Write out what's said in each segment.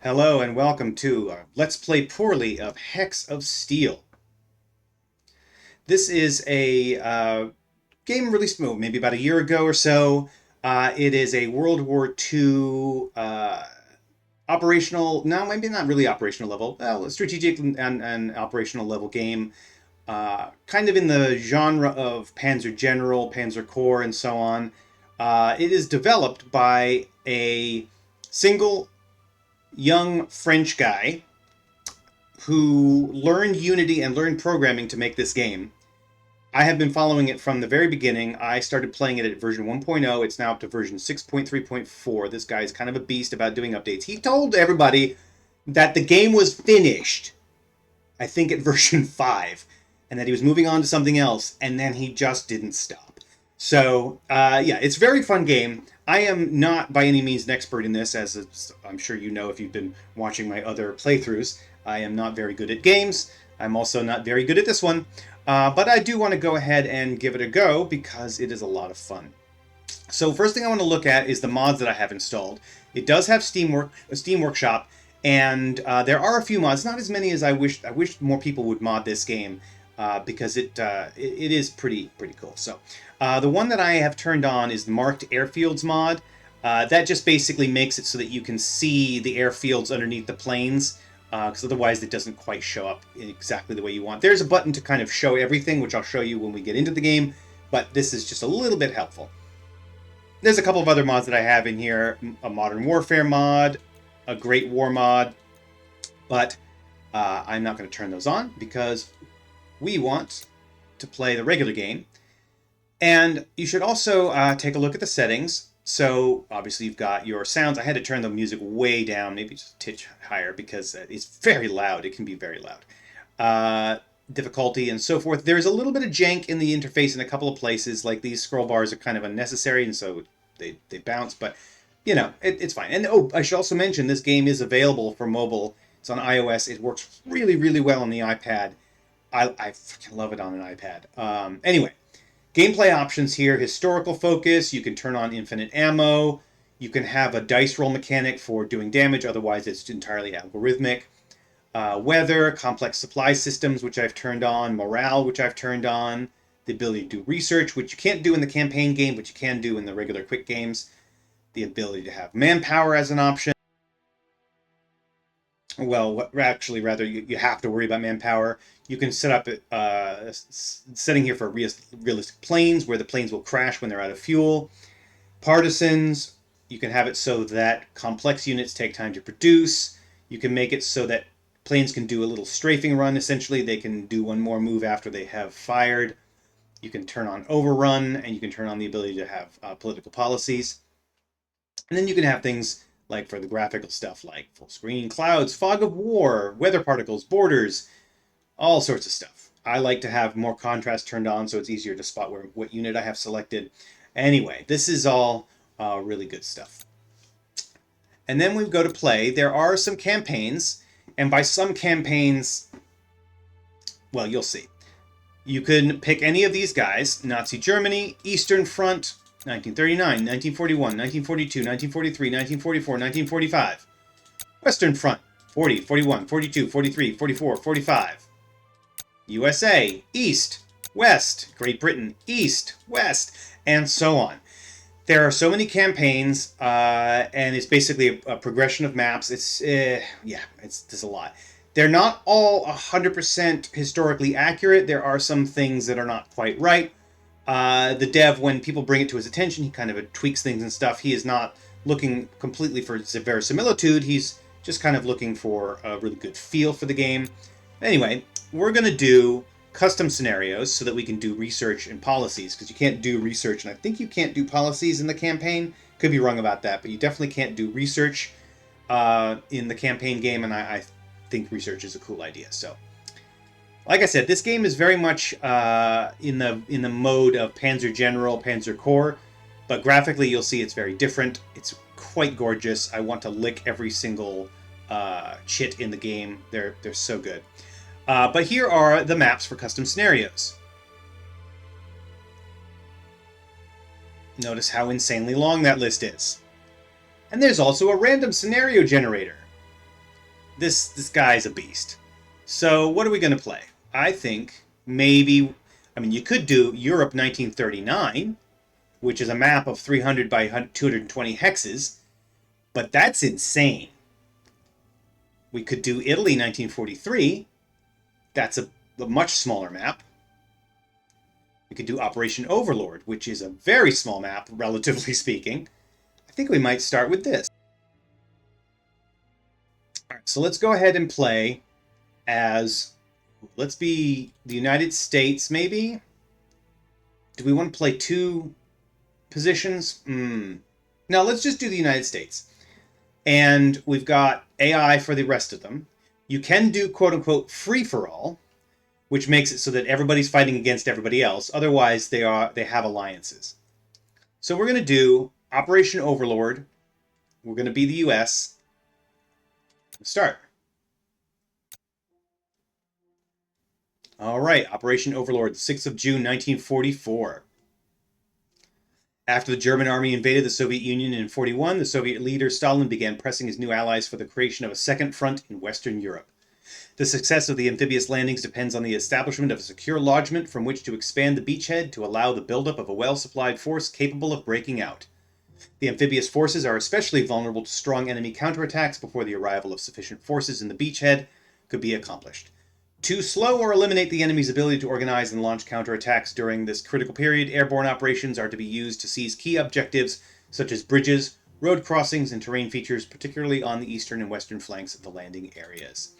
Hello and welcome to Let's Play Poorly of Hex of Steel. This is a game released maybe about a year ago or so. It is a World War II operational, no, maybe not really operational level, well, strategic and operational level game. Kind of in the genre of Panzer General, Panzer Corps, and so on. It is developed by a single young French guy who learned Unity and learned programming to make this game. I have been following it from the very beginning. I started playing it at version 1.0. It's now up to version 6.3.4. This guy is kind of a beast about doing updates. He told everybody that the game was finished, I think at version 5, and that he was moving on to something else, and then he just didn't stop. So, yeah, it's a very fun game. I am not by any means an expert in this, as I'm sure you know if you've been watching my other playthroughs. I am not very good at games. I'm also not very good at this one. But I do want to go ahead and give it a go because it is a lot of fun. So first thing I want to look at is the mods that I have installed. It does have Steam Workshop, and there are a few mods, not as many as I wish. I wish more people would mod this game because it is pretty cool. So the one that I have turned on is the Marked Airfields mod. That just basically makes it so that you can see the airfields underneath the planes, because otherwise it doesn't quite show up exactly the way you want. There's a button to kind of show everything, which I'll show you when we get into the game, but this is just a little bit helpful. There's a couple of other mods that I have in here, a Modern Warfare mod, a Great War mod, but I'm not going to turn those on because we want to play the regular game. And you should also take a look at the settings. So obviously you've got your sounds. I had to turn the music way down, maybe just a titch higher because it's very loud. It can be very loud. Difficulty and so forth. There's a little bit of jank in the interface in a couple of places. Like these scroll bars are kind of unnecessary, and so they bounce. But you know, it's fine. And oh, I should also mention this game is available for mobile. It's on iOS. It works really well on the iPad. I freaking love it on an iPad. Anyway. Gameplay options here, historical focus, you can turn on infinite ammo, you can have a dice roll mechanic for doing damage, otherwise it's entirely algorithmic. Weather, complex supply systems, which I've turned on, morale, which I've turned on, the ability to do research, which you can't do in the campaign game, but you can do in the regular quick games, the ability to have manpower as an option. Well, actually, rather, you have to worry about manpower. You can set up a setting here for realistic planes, where the planes will crash when they're out of fuel. Partisans, you can have it so that complex units take time to produce. You can make it so that planes can do a little strafing run, essentially. They can do one more move after they have fired. You can turn on overrun, and you can turn on the ability to have political policies. And then you can have things like for the graphical stuff, like full screen, clouds, fog of war, weather particles, borders, all sorts of stuff. I like to have more contrast turned on so it's easier to spot what unit I have selected. Anyway, this is all really good stuff. And then we go to play. There are some campaigns, and by some campaigns, well, you'll see. You can pick any of these guys: Nazi Germany, Eastern Front, 1939, 1941, 1942, 1943, 1944, 1945. Western Front, 40, 41, 42, 43, 44, 45. USA, East, West, Great Britain, East, West, and so on. There are so many campaigns, and it's basically a progression of maps. There's a lot. They're not all 100% historically accurate. There are some things that are not quite right. The dev, when people bring it to his attention, he kind of tweaks things and stuff. He is not looking completely for verisimilitude. He's just kind of looking for a really good feel for the game. Anyway, we're going to do custom scenarios so that we can do research and policies, because you can't do research, and I think you can't do policies in the campaign. Could be wrong about that, but you definitely can't do research in the campaign game, and I think research is a cool idea. So, like I said, this game is very much in the mode of Panzer General, Panzer Corps, but graphically you'll see it's very different. It's quite gorgeous. I want to lick every single chit in the game. They're so good. But here are the maps for custom scenarios. Notice how insanely long that list is. And there's also a random scenario generator. this guy's a beast. So what are we going to play? I think maybe, I mean, you could do Europe 1939, which is a map of 300 by 220 hexes, but that's insane. We could do Italy 1943. That's a much smaller map. We could do Operation Overlord, which is a very small map, relatively speaking. I think we might start with this. All right, so let's go ahead and play as, let's be the United States, maybe? Do we want to play two positions? No, let's just do the United States. And we've got AI for the rest of them. You can do quote-unquote free-for-all, which makes it so that everybody's fighting against everybody else. Otherwise, they have alliances. So we're going to do Operation Overlord. We're going to be the US. Let's start. All right, Operation Overlord, 6th of June, 1944. After the German army invaded the Soviet Union in 1941, the Soviet leader Stalin began pressing his new allies for the creation of a second front in Western Europe. The success of the amphibious landings depends on the establishment of a secure lodgment from which to expand the beachhead to allow the buildup of a well-supplied force capable of breaking out. The amphibious forces are especially vulnerable to strong enemy counterattacks before the arrival of sufficient forces in the beachhead could be accomplished. To slow or eliminate the enemy's ability to organize and launch counterattacks during this critical period, airborne operations are to be used to seize key objectives such as bridges, road crossings, and terrain features, particularly on the eastern and western flanks of the landing areas.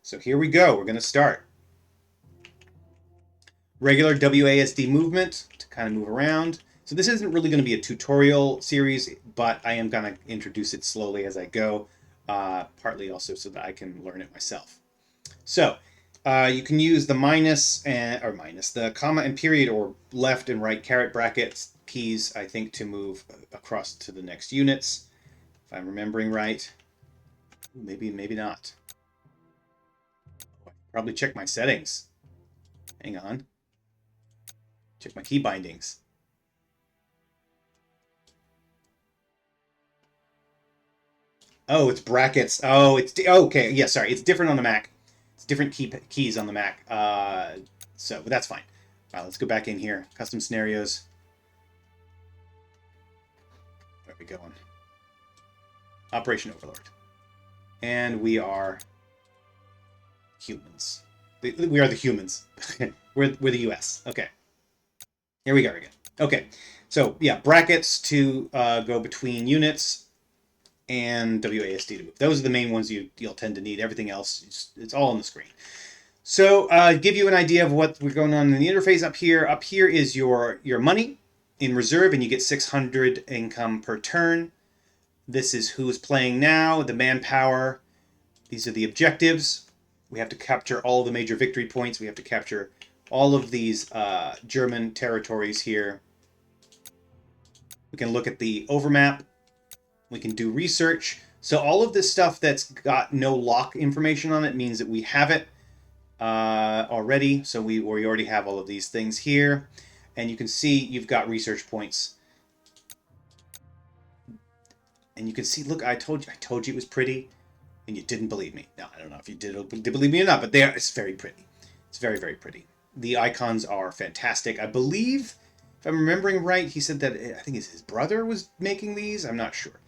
So here we go. We're going to start. Regular WASD movement to kind of move around. So this isn't really going to be a tutorial series, but I am going to introduce it slowly as I go, partly also so that I can learn it myself. So you can use the the comma and period or left and right caret brackets keys, I think, to move across to the next units, if I'm remembering right. Maybe not. Probably check my settings. Hang on. Check my key bindings. Oh, it's brackets. Oh, it's okay. Yeah, sorry. It's different on the Mac. It's different keys on the Mac. But that's fine. All right, let's go back in here. Custom scenarios. Where are we going? Operation Overlord. And we are humans. We are the humans. we're the US. Okay. Here we go again. Okay. So, yeah, brackets to go between units and WASD to move. Those are the main ones you'll tend to need. Everything else, it's all on the screen. So, give you an idea of what we're going on in the interface up here. Up here is your money in reserve, and you get 600 income per turn. This is who's playing now, the manpower. These are the objectives. We have to capture all the major victory points. We have to capture all of these German territories here. We can look at the overmap. We can do research. So all of this stuff that's got no lock information on it means that we have it already. So we already have all of these things here. And you can see you've got research points. And you can see, look, I told you it was pretty. And you didn't believe me. No, I don't know if you did believe me or not, but it's very pretty. It's very, very pretty. The icons are fantastic. I believe, if I'm remembering right, he said that, I think his brother was making these. I'm not sure.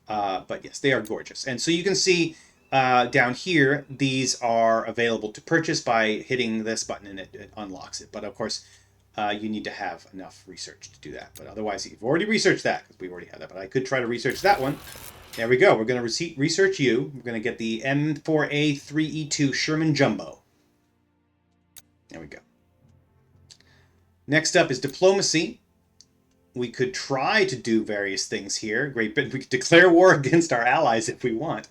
But yes, they are gorgeous. And so you can see down here, these are available to purchase by hitting this button and it unlocks it. But of course, you need to have enough research to do that. But otherwise, you've already researched that, because we already have that. But I could try to research that one. There we go. We're going to research you. We're going to get the M4A3E2 Sherman Jumbo. There we go. Next up is diplomacy. We could try to do various things here. Great Britain, we could declare war against our allies if we want.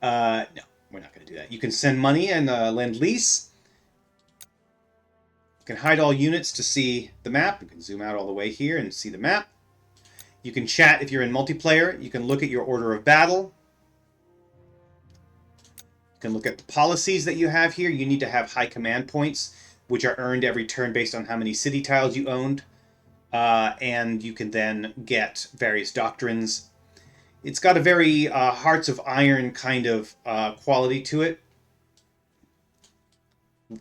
No, we're not going to do that. You can send money and lend-lease. You can hide all units to see the map. You can zoom out all the way here and see the map. You can chat if you're in multiplayer. You can look at your order of battle. You can look at the policies that you have here. You need to have high command points, which are earned every turn based on how many city tiles you owned. And you can then get various doctrines. It's got a very Hearts of Iron kind of quality to it.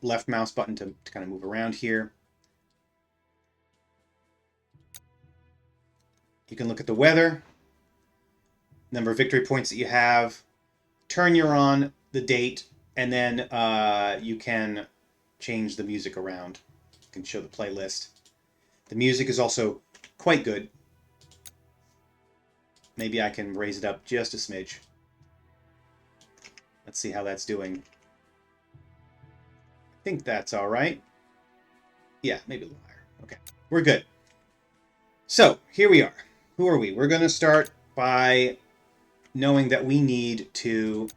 Left mouse button to kind of move around here. You can look at the weather, number of victory points that you have, turn you're on, the date, and then you can change the music around. You can show the playlist. The music is also quite good. Maybe I can raise it up just a smidge. Let's see how that's doing. I think that's all right. Yeah, maybe a little higher. Okay, we're good. So, here we are. Who are we? We're going to start by knowing that we need to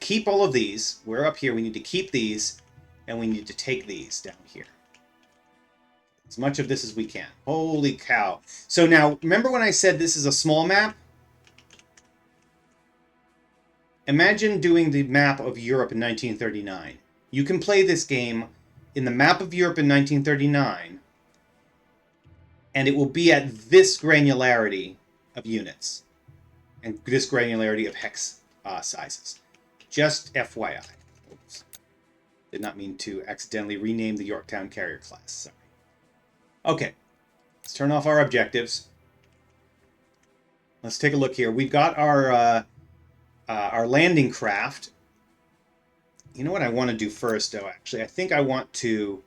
keep all of these. We're up here. We need to keep these, and we need to take these down here. As much of this as we can. Holy cow. So now, remember when I said this is a small map? Imagine doing the map of Europe in 1939. You can play this game in the map of Europe in 1939, and it will be at this granularity of units, and this granularity of hex sizes. Just FYI. Oops. Did not mean to accidentally rename the Yorktown Carrier class. Sorry. Okay, let's turn off our objectives. Let's take a look here. We've got our landing craft. You know what I want to do first, though, actually? I think I want to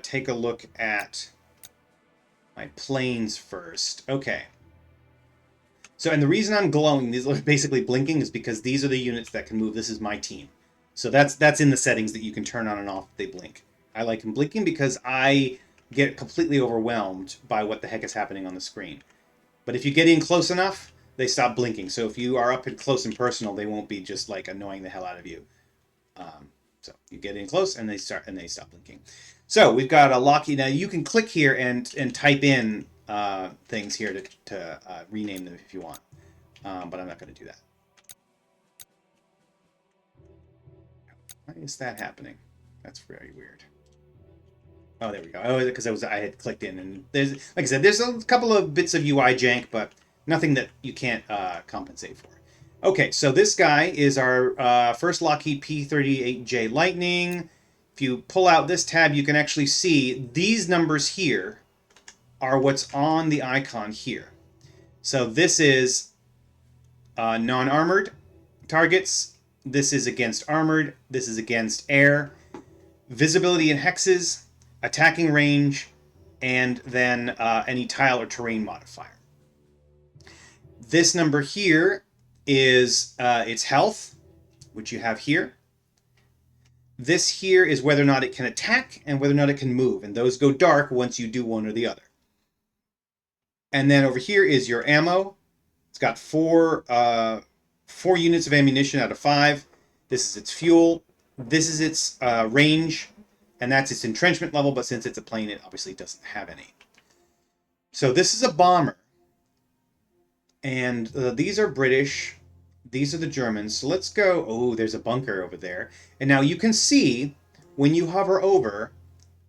take a look at my planes first. Okay. So, and the reason I'm glowing, these are basically blinking, is because these are the units that can move. This is my team. So that's in the settings that you can turn on and off if they blink. I like them blinking because I get completely overwhelmed by what the heck is happening on the screen. But if you get in close enough, they stop blinking. So if you are up and close and personal, they won't be just like annoying the hell out of you. So you get in close and they stop blinking. So we've got a Lockheed. Now you can click here and type in things here to rename them if you want. But I'm not going to do that. Why is that happening? That's very weird. Oh, there we go. Oh, because I had clicked in, and there's, like I said, there's a couple of bits of UI jank, but nothing that you can't compensate for. Okay, so this guy is our first Lockheed P-38J Lightning. If you pull out this tab, you can actually see these numbers here are what's on the icon here. So this is non-armored targets. This is against armored. This is against air. Visibility in hexes, attacking range, and then any tile or terrain modifier. This number here is its health, which you have here. This here is whether or not it can attack and whether or not it can move, and those go dark once you do one or the other. And then over here is your ammo. It's got four units of ammunition out of 5. This is its fuel. This is its range, and that's its entrenchment level, but since it's a plane, it obviously doesn't have any. So this is a bomber. And these are British. These are the Germans. So let's go. Oh, there's a bunker over there. And now you can see, when you hover over,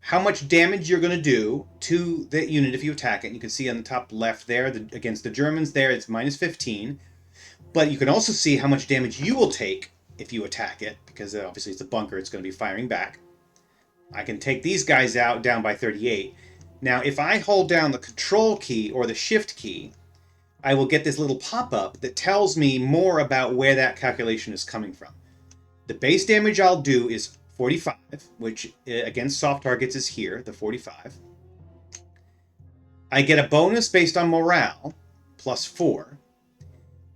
how much damage you're going to do to the unit if you attack it. You can see on the top left there, against the Germans there, it's -15. But you can also see how much damage you will take if you attack it, because obviously it's a bunker, it's going to be firing back. I can take these guys out down by 38. Now, if I hold down the Control key or the Shift key, I will get this little pop-up that tells me more about where that calculation is coming from. The base damage I'll do is 45, which against soft targets is here, the 45. I get a bonus based on morale, +4.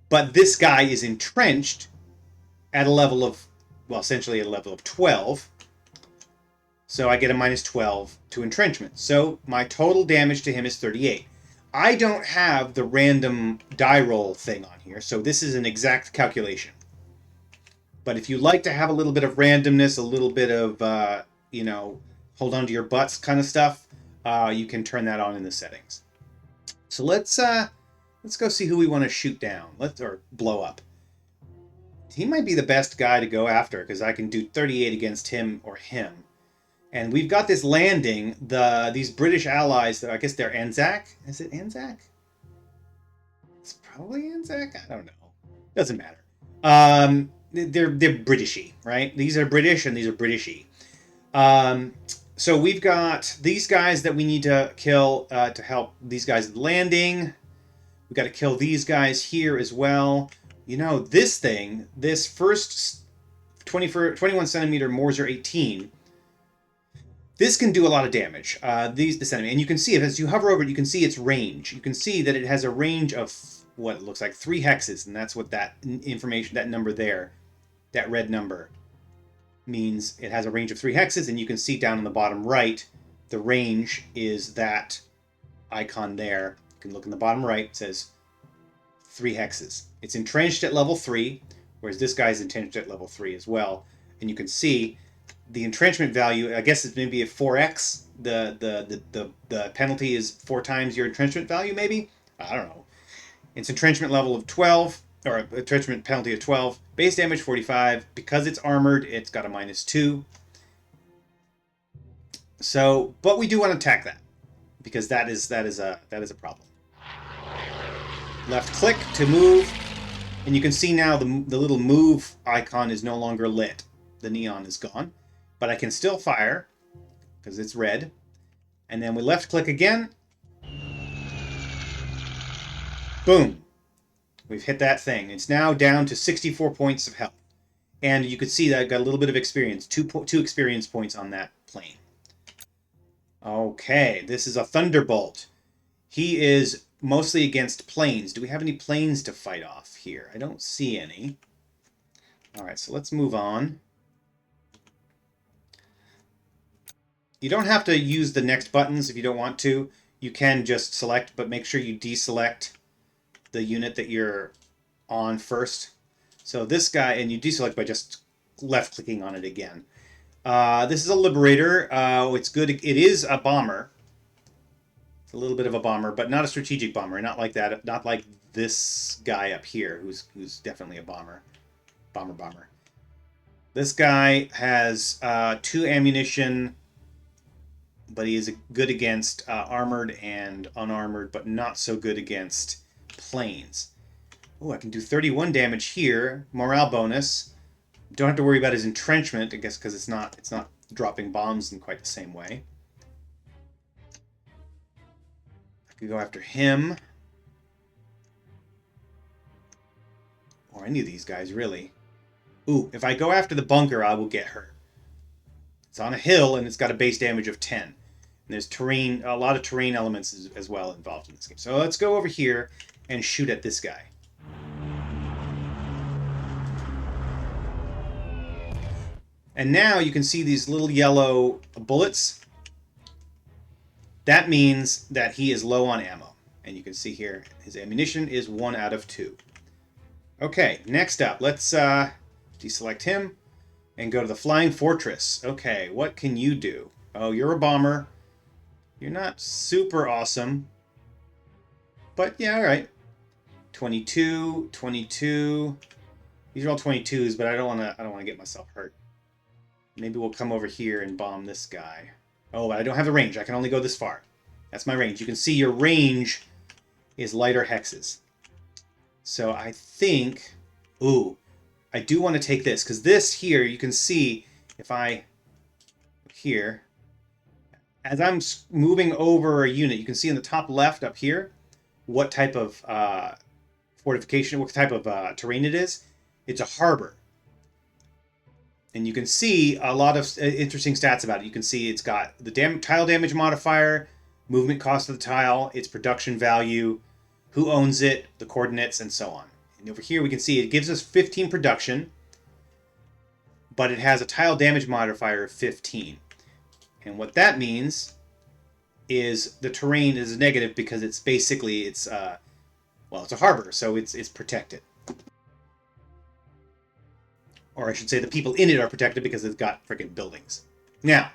But this guy is entrenched at a level of, well, essentially at a level of 12. So I get a -12 to entrenchment. So my total damage to him is 38. I don't have the random die roll thing on here, so this is an exact calculation. But if you like to have a little bit of randomness, a little bit of, hold on to your butts kind of stuff, you can turn that on in the settings. So let's go see who we want to shoot down, or blow up. He might be the best guy to go after, because I can do 38 against him or him. And we've got this landing, these British allies, I guess they're Anzac? Is it Anzac? It's probably Anzac. I don't know. Doesn't matter. They're Britishy, right? These are British and these are Britishy. So we've got these guys that we need to kill to help these guys landing. We've got to kill these guys here as well. You know, this thing, this first 21 centimeter Morser 18, this can do a lot of damage. This enemy, and you can see it as you hover over it. You can see its range. You can see that it has a range of what it looks like 3 hexes, and that's what that information, that number there, that red number, means. It has a range of 3 hexes, and you can see down in the bottom right, the range is that icon there. You can look in the bottom right. It says 3 hexes. It's entrenched at level 3, whereas this guy's entrenched at level 3 as well. And you can see the entrenchment value, I guess it's maybe a 4x. The penalty is 4 times your entrenchment value, maybe? I don't know. It's entrenchment level of 12, or entrenchment penalty of 12. Base damage 45. Because it's armored, it's got a -2. So, but we do want to attack that, because that is a problem. Left click to move, and you can see now the little move icon is no longer lit. The neon is gone. But I can still fire, because it's red. And then we left click again. Boom. We've hit that thing. It's now down to 64 points of health. And you can see that I got a little bit of experience. Two experience points on that plane. Okay, this is a Thunderbolt. He is mostly against planes. Do we have any planes to fight off here? I don't see any. Alright, so let's move on. You don't have to use the next buttons if you don't want to. You can just select, but make sure you deselect the unit that you're on first. So this guy, and you deselect by just left-clicking on it again. This is a Liberator. It's good. It is a bomber. It's a little bit of a bomber, but not a strategic bomber. Not like that. Not like this guy up here, who's definitely a bomber. Bomber. This guy has 2 ammunition, but he is good against armored and unarmored, but not so good against planes. Oh, I can do 31 damage here. Morale bonus. Don't have to worry about his entrenchment, I guess, because it's not dropping bombs in quite the same way. I could go after him. Or any of these guys, really. Ooh, if I go after the bunker, I will get hurt. It's on a hill, and it's got a base damage of 10. And there's terrain, a lot of terrain elements as well involved in this game. So let's go over here and shoot at this guy. And now you can see these little yellow bullets. That means that he is low on ammo. And you can see here, his ammunition is 1 out of 2. Okay, next up, let's deselect him and go to the Flying Fortress. Okay, what can you do? Oh, you're a bomber. You're not super awesome. But yeah, all right. 22, 22. These are all 22s, but I don't want to get myself hurt. Maybe we'll come over here and bomb this guy. Oh, I don't have the range. I can only go this far. That's my range. You can see your range is lighter hexes. So I think... Ooh, I do want to take this, because this here, you can see, if I... Here... As I'm moving over a unit, you can see in the top left up here what type of fortification, what type of terrain it is. It's a harbor. And you can see a lot of interesting stats about it. You can see it's got the tile damage modifier, movement cost of the tile, its production value, who owns it, the coordinates, and so on. And over here we can see it gives us 15 production, but it has a tile damage modifier of 15. And what that means is the terrain is negative because it's basically, it's a harbor, so it's protected. Or I should say the people in it are protected because it's got freaking buildings. Now,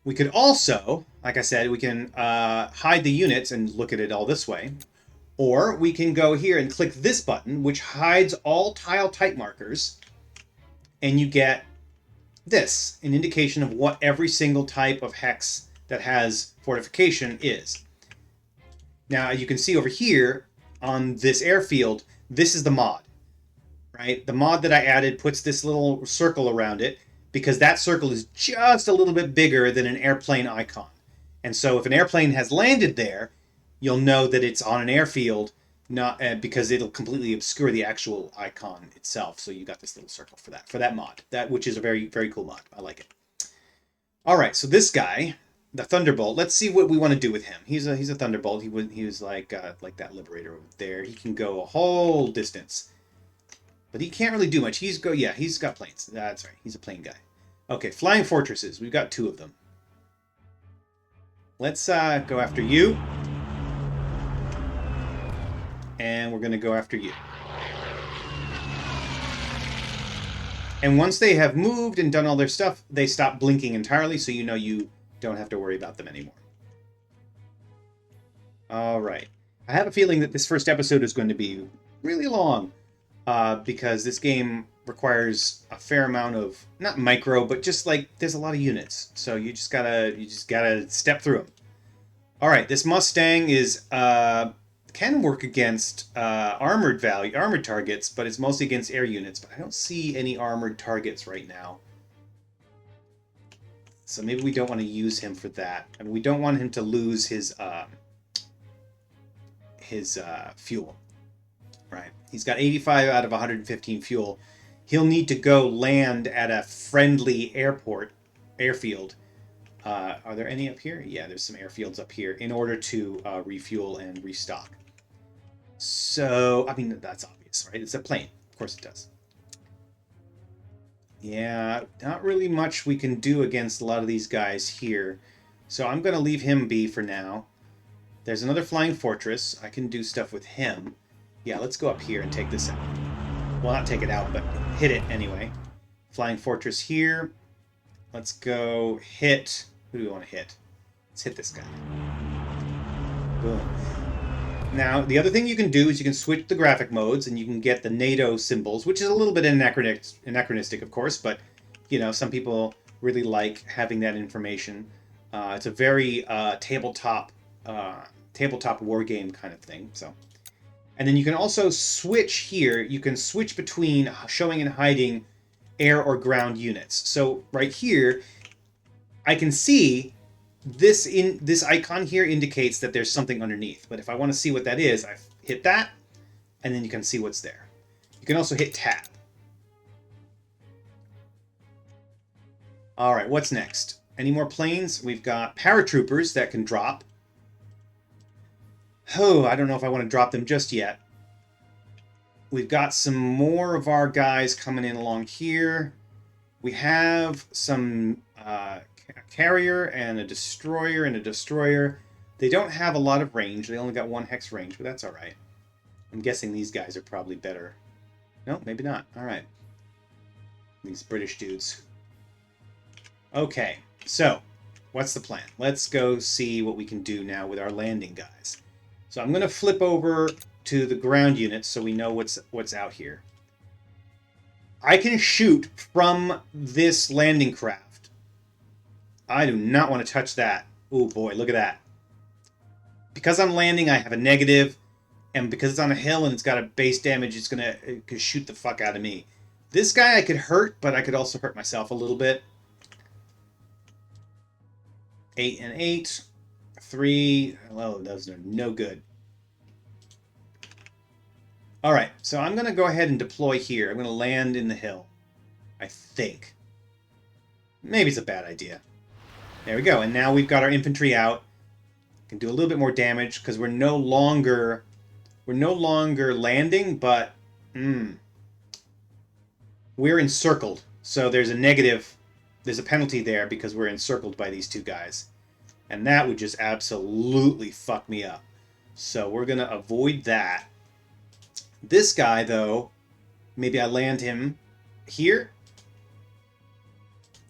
we could also, like I said, we can hide the units and look at it all this way. Or we can go here and click this button, which hides all tile type markers. And you get this, an indication of what every single type of hex that has fortification is. Now, you can see over here, on this airfield, this is the mod, right? The mod that I added puts this little circle around it because that circle is just a little bit bigger than an airplane icon. And so if an airplane has landed there, you'll know that it's on an airfield, not because it'll completely obscure the actual icon itself. So you got this little circle for that mod, which is a very, very cool mod. I like it. All right, so this guy, the Thunderbolt. Let's see what we want to do with him. He's a Thunderbolt. He was like that Liberator over there. He can go a whole distance, but he can't really do much. He's got planes. That's right. He's a plane guy. Okay, flying fortresses. We've got 2 of them. Let's go after you. And we're going to go after you. And once they have moved and done all their stuff, they stop blinking entirely, so you know you don't have to worry about them anymore. All right. I have a feeling that this first episode is going to be really long, because this game requires a fair amount of, not micro, but just like there's a lot of units, so you just gotta step through them. All right, this Mustang is can work against armored targets, but it's mostly against air units. But I don't see any armored targets right now, so maybe we don't want to use him for that, and we don't want him to lose his fuel. Right, he's got 85 out of 115 fuel. He'll need to go land at a friendly airfield. Are there any up here? Yeah, there's some airfields up here in order to refuel and restock. So, I mean, that's obvious, right? It's a plane. Of course it does. Yeah, not really much we can do against a lot of these guys here. So I'm going to leave him be for now. There's another flying fortress. I can do stuff with him. Yeah, let's go up here and take this out. Well, not take it out, but hit it anyway. Flying fortress here. Let's go hit... Who do we want to hit? Let's hit this guy. Boom. Now, the other thing you can do is you can switch the graphic modes, and you can get the NATO symbols, which is a little bit anachronistic, of course, but, you know, some people really like having that information. It's a very tabletop war game kind of thing. So, and then you can also switch here. You can switch between showing and hiding air or ground units. So right here, I can see this icon here indicates that there's something underneath. But if I want to see what that is, I hit that, and then you can see what's there. You can also hit tab. All right, what's next? Any more planes? We've got paratroopers that can drop. Oh, I don't know if I want to drop them just yet. We've got some more of our guys coming in along here. We have some carrier and a destroyer. They don't have a lot of range. They only got 1 hex range, but that's all right. I'm guessing these guys are probably better. No, maybe not. All right. These British dudes. Okay, so what's the plan? Let's go see what we can do now with our landing guys. So I'm going to flip over to the ground units so we know what's out here. I can shoot from this landing craft. I do not want to touch that. Oh boy, look at that. Because I'm landing, I have a negative, and because it's on a hill and it's got a base damage, it could shoot the fuck out of me. This guy I could hurt, but I could also hurt myself a little bit. 8 and 8. 3. Well, those are no good. All right, so I'm going to go ahead and deploy here. I'm going to land in the hill, I think. Maybe it's a bad idea. There we go, and now we've got our infantry out. Can do a little bit more damage because we're no longer landing, but we're encircled. So there's a penalty there because we're encircled by these 2 guys. And that would just absolutely fuck me up. So we're going to avoid that. This guy, though, maybe I land him here.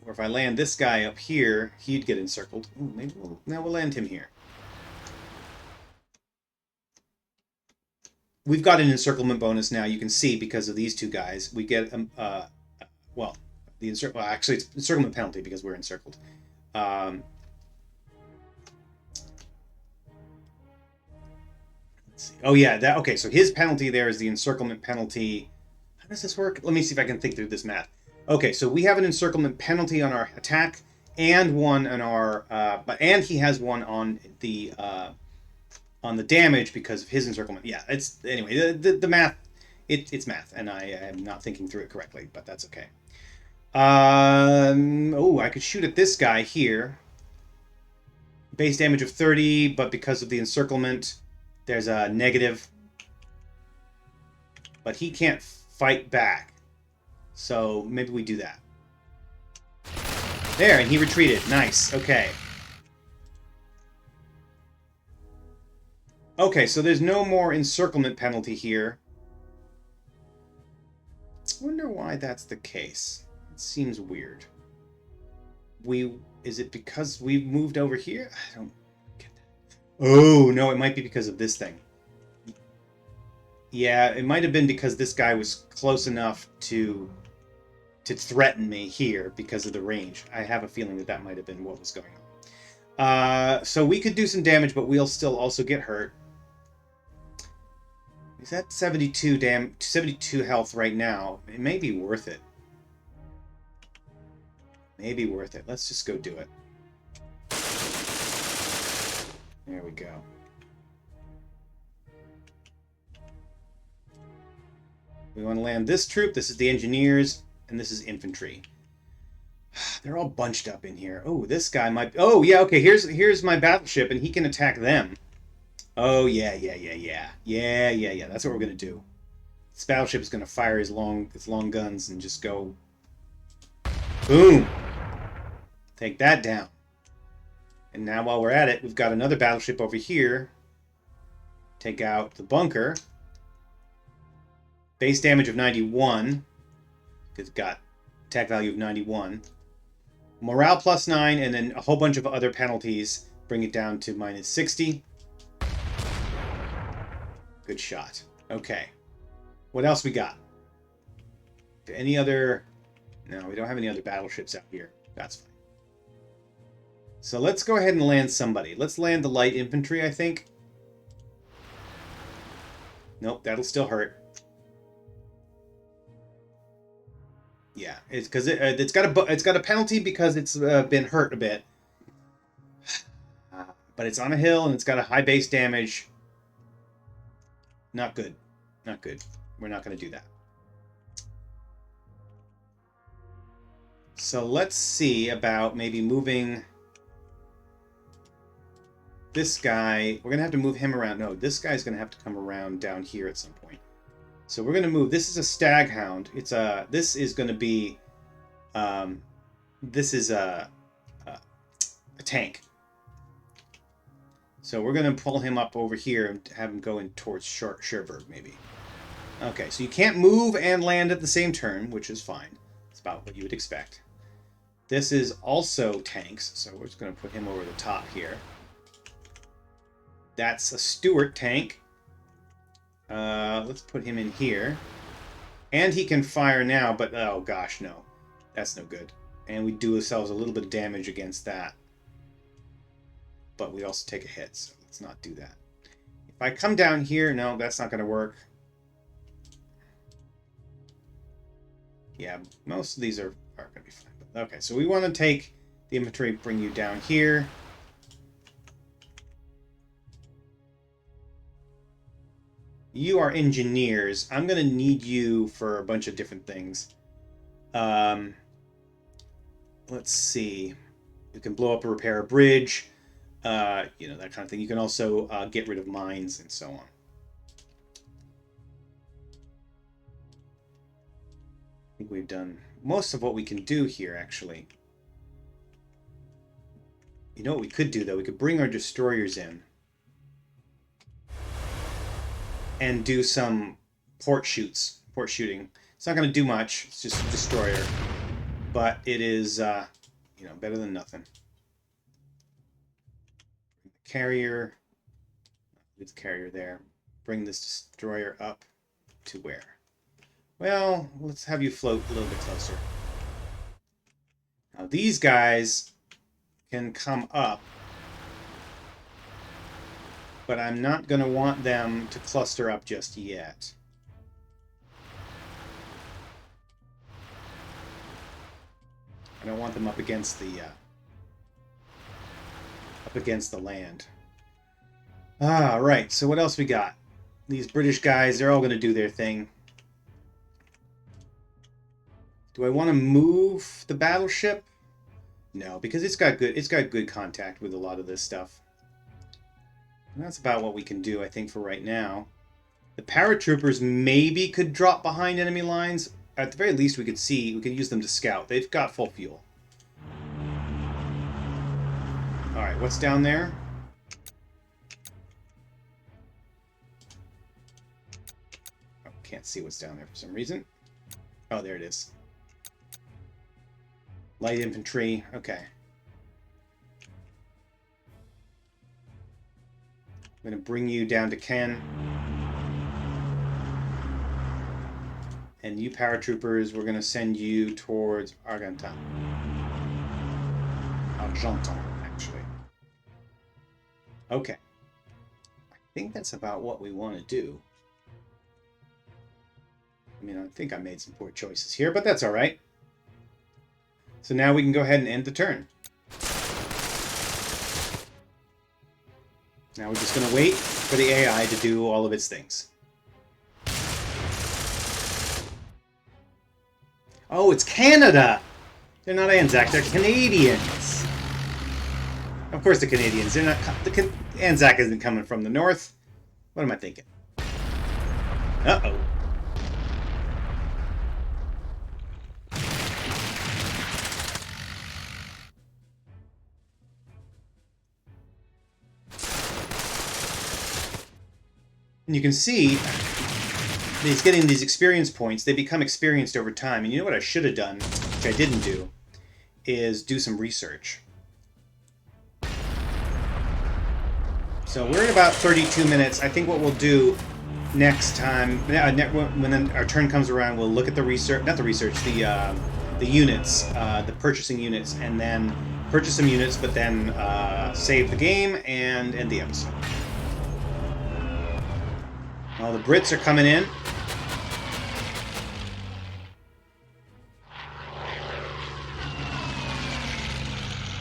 Or if I land this guy up here, he'd get encircled. Ooh, maybe we'll land him here. We've got an encirclement bonus now. You can see because of these 2 guys. We get, actually it's encirclement penalty because we're encircled. Let's Oh yeah, that okay. So his penalty there is the encirclement penalty. How does this work? Let me see if I can think through this math. Okay, so we have an encirclement penalty on our attack and one on our, and he has one on the damage because of his encirclement. Yeah, it's anyway the math. It's math, and I am not thinking through it correctly, but that's okay. Oh, I could shoot at this guy here. Base damage of 30, but because of the encirclement, there's a negative. But he can't fight back. So maybe we do that. There, and he retreated. Nice. Okay. Okay, so there's no more encirclement penalty here. I wonder why that's the case. It seems weird. Is it because we've moved over here? I don't get that. Oh, no, it might be because of this thing. Yeah, it might have been because this guy was close enough to threaten me here because of the range. I have a feeling that that might have been what was going on. So we could do some damage, but we'll still also get hurt. Is that 72 health right now? It may be worth it. Maybe worth it. Let's just go do it. There we go. We want to land this troop. This is the engineers, and this is infantry. They're all bunched up in here. Oh, this guy might... Oh, yeah, okay, here's my battleship, and he can attack them. Oh, yeah. That's what we're going to do. This battleship is going to fire its long guns and just go... Boom! Take that down. And now while we're at it, we've got another battleship over here. Take out the bunker. Base damage of 91. It's got attack value of 91. Morale plus 9, and then a whole bunch of other penalties bring it down to minus 60. Good shot. Okay. What else we got? Any other... No, we don't have any other battleships out here. That's fine. So let's go ahead and land somebody. Let's land the light infantry, I think. Nope, that'll still hurt. Yeah, it's because it's got a penalty because it's been hurt a bit. But it's on a hill and it's got a high base damage. Not good. Not good. We're not going to do that. So let's see about maybe moving this guy. We're going to have to move him around. No, this guy's going to have to come around down here at some point. So we're going to move. This is a stag hound. This is going to be this is a tank. So we're going to pull him up over here and have him go in towards Cherbourg, maybe. Okay, so you can't move and land at the same turn, which is fine. It's about what you would expect. This is also tanks, so we're just going to put him over the top here. That's a Stuart tank. Let's put him in here. And he can fire now, but oh gosh, no. That's no good. And we do ourselves a little bit of damage against that. But we also take a hit, so let's not do that. If I come down here, no, that's not going to work. Yeah, most of these are going to be fine. But, okay, so we want to take the infantry, bring you down here. You are engineers. I'm going to need you for a bunch of different things. Let's see. You can blow up or repair a bridge. You know, that kind of thing. You can also get rid of mines and so on. I think we've done most of what we can do here, actually. You know what we could do, though? We could bring our destroyers in and do some port shooting. It's not going to do much. It's just a destroyer. But it is, you know, better than nothing. Carrier. Leave the carrier there. Bring this destroyer up to where? Well, let's have you float a little bit closer. Now these guys can come up. but I'm not going to want them to cluster up just yet. I don't want them up against the land. Ah, right. So what else we got? These British guys, they're all going to do their thing. Do I want to move the battleship? No, because it's got good contact with a lot of this stuff. And that's about what we can do, I think, for right now. The paratroopers maybe could drop behind enemy lines. At the very least, we could use them to scout. They've got full fuel. All right, what's down there? Oh, can't see what's down there for some reason. Oh, there it is. Light infantry. Okay. I'm going to bring you down to Ken. And you paratroopers, we're going to send you towards Argentan. Argentan, actually. Okay. I think that's about what we want to do. I mean, I think I made some poor choices here, but that's all right. So now we can go ahead and end the turn. Now we're just going to wait for the AI to do all of its things. Oh, it's Canada! They're not Anzac, they're Canadians. Of course the Canadians. They're not... Anzac isn't coming from the north. What am I thinking? Uh-oh. And you can see he's getting these experience points. They become experienced over time. And you know what I should have done, which I didn't do, is do some research. So we're at about 32 minutes. I think what we'll do next time, when our turn comes around, we'll look at the research, not the research, the units, the purchasing units, and then purchase some units, but then save the game and end the episode. Well, the Brits are coming in.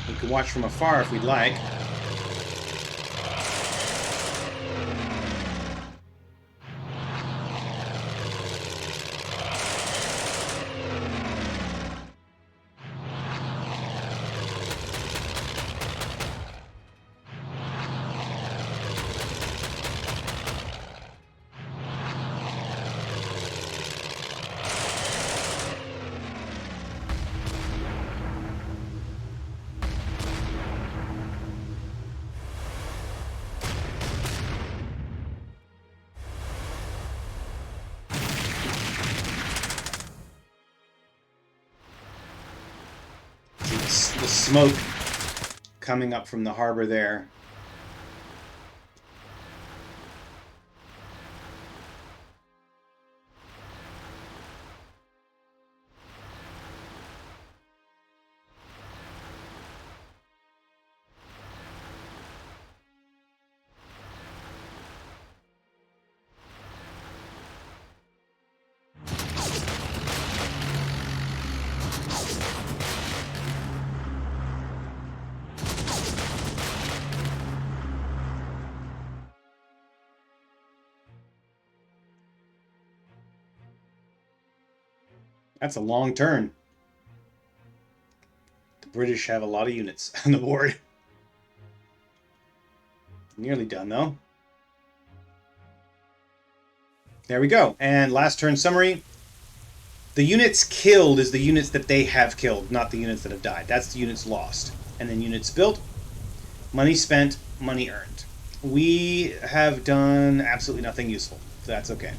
We can watch from afar if we'd like. The smoke coming up from the harbor there. That's a long turn. The British have a lot of units on the board. Nearly done, though. There we go. And last turn summary. The units killed is the units that they have killed, not the units that have died. That's the units lost. And then units built, money spent, money earned. We have done absolutely nothing useful, so that's okay.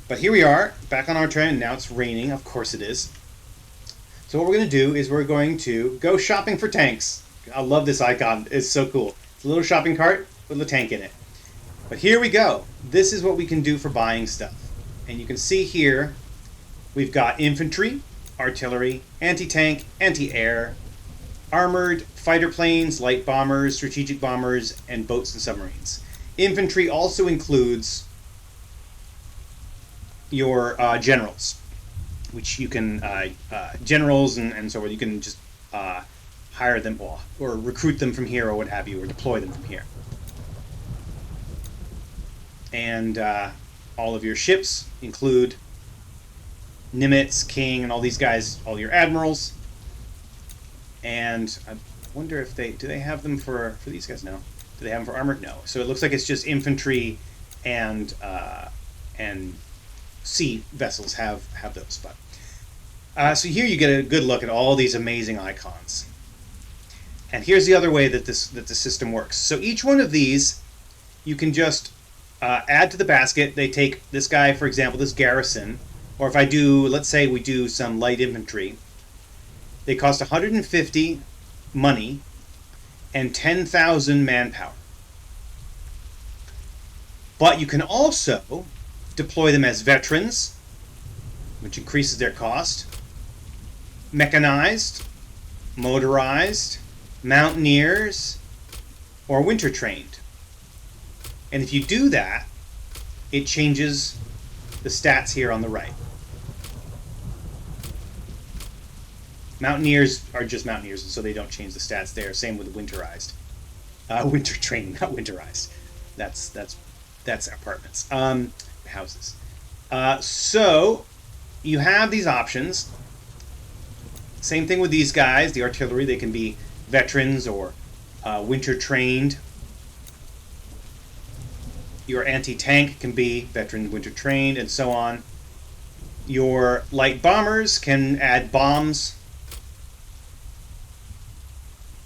But here we are, back on our turn. Now it's raining. Of course it is. So what we're going to do is we're going to go shopping for tanks. I love this icon. It's so cool. It's a little shopping cart with a tank in it. But here we go. This is what we can do for buying stuff. And you can see here, we've got infantry, artillery, anti-tank, anti-air, armored, fighter planes, light bombers, strategic bombers, and boats and submarines. infantry also includes your generals, which you can, generals and so forth, you can just hire them or recruit them from here or what have you, or deploy them from here. And all of your ships include Nimitz, King, and all these guys, all your admirals. And I wonder if do they have them for these guys? No. Do they have them for armor? No. So it looks like it's just infantry and sea vessels have those. But so here you get a good look at all these amazing icons. And here's the other way that the system works. So each one of these you can just add to the basket. They take this guy, for example, this garrison, or if I do, let's say we do some light infantry, they cost 150 money and 10,000 manpower. But you can also deploy them as veterans, which increases their cost, mechanized, motorized, mountaineers, or winter trained. And if you do that, it changes the stats here on the right. Mountaineers are just mountaineers, and so they don't change the stats there. Same with winterized. Winter trained, not winterized. That's apartments. Houses. So you have these options. Same thing with these guys. The artillery, they can be veterans or winter trained. Your anti-tank can be veteran, winter trained, and so on. Your light bombers can add bombs.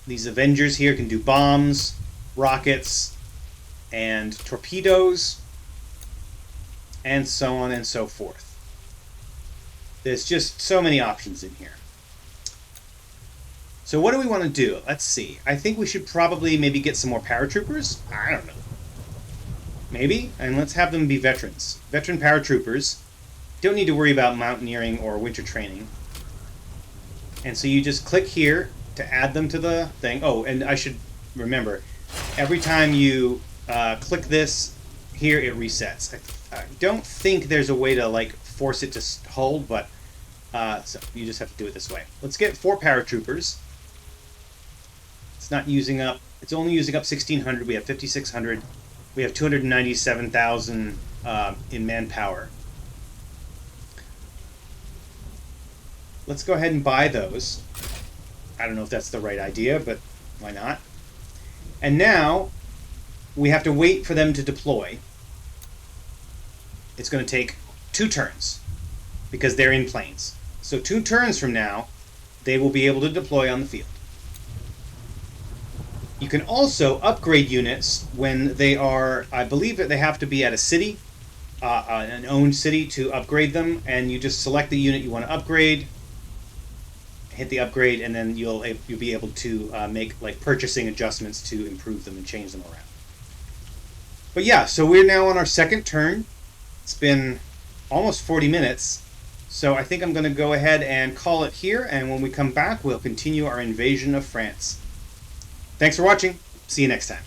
These Avengers here can do bombs, rockets, and torpedoes, and so on and so forth. There's just so many options in here. So what do we want to do? Let's see. I think we should probably maybe get some more paratroopers. I don't know. Maybe? And let's have them be veterans. Veteran paratroopers. Don't need to worry about mountaineering or winter training. And so you just click here to add them to the thing. Oh, and I should remember, every time you click this here, it resets. I don't think there's a way to like force it to hold, but so you just have to do it this way. Let's get 4 paratroopers. It's not using up. It's only using up 1,600. We have 5,600. We have 297,000 in manpower. Let's go ahead and buy those. I don't know if that's the right idea, but why not? And now we have to wait for them to deploy. It's going to take 2 turns because they're in planes. So 2 turns from now, they will be able to deploy on the field. You can also upgrade units when they are, I believe that they have to be at a city, an owned city, to upgrade them. And you just select the unit you want to upgrade, hit the upgrade, and then you'll be able to make like purchasing adjustments to improve them and change them around. But yeah, so we're now on our second turn. It's been almost 40 minutes, so I think I'm going to go ahead and call it here, and when we come back, we'll continue our invasion of France. Thanks for watching. See you next time.